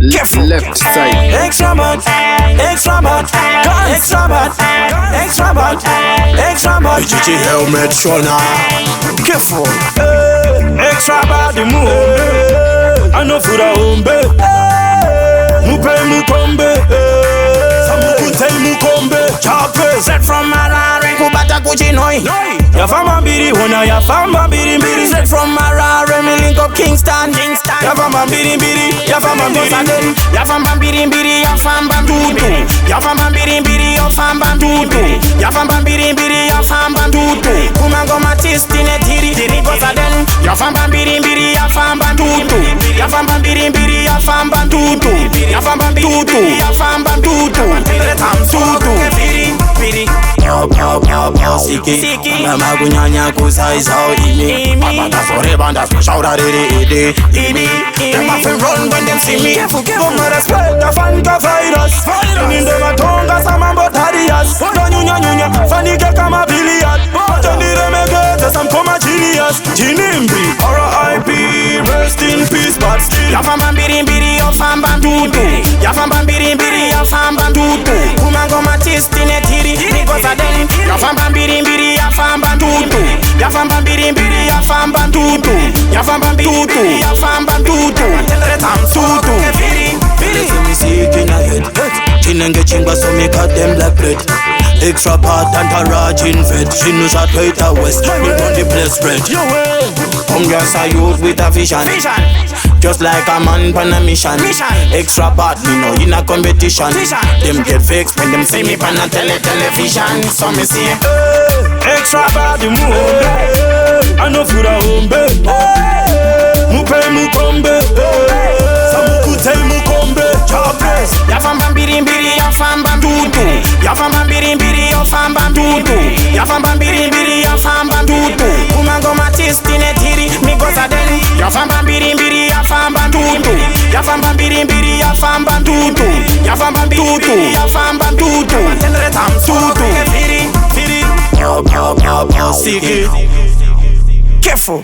Careful. Left side. Extra bad, extra bad, extra bad, extra bad, extra bad. BGG helmet shona. Careful. Extra bad the move. I know for the home Mupe mukombe. Samukute mukombe. Chape. Set from Harare. Kubata kuchinoi. Yafama biri hona yafama biri biri. Set from Harare me link up Kingston. Yafama biri biri. Yafama biri. Yafama biri biri. Yafama tutu. Yafama biri biri. Yafama tutu. Yafama biri biri. Yafama tutu. Kumango matistine tiri. Tiri kosaden. Yafama biri biri. Yafama tutu. Yafama biri biri. Yafama tutu. Yafama tutu. Yafama tutu. Retam tutu. Biri biri. Siki Mama kunyanya kusaiza imi Papa sore banda shout it Them have to run when them see me. Don't respect the fan ka virus. In them a tonga sama botarias. Don't nyunya fanike kama billiard. Don't need them again. Some come a genius. Jinimbi R.I.P. Rest in peace, but still. Yafamba biri biri yafamba tutu. Yafamba biri biri yafamba tutu. Kumango matistine tiri. Because of them. Yafamba biri biri yafamba tutu. Yafamba biri biri yafamba tutu. Yafamba tutu. Yafamba tutu. Retam tutu. They see me sick in a head Chinenge chingwa so me cut them like bread Extra part and garage in vet She knows how to hit a west We run the place spread Come just a youth with a vision Just like a man pan a mission Extra part me know in a competition Them get vexed when them see me pan a television So me see Extra bad move. I know for the home Mupe mukombe. Samukute mukombe. Chapres. Yafamba biri biri yafamba tutu. Yafamba biri biri yafamba tutu. Yafamba biri biri yafamba tutu. Kumango matistine tiri. Migosa deni. Yafamba biri biri yafamba tutu. Yafamba biri biri yafamba tutu. Yafamba tutu. Yafamba tutu. Retam tutu. Biri biri. Siki Careful.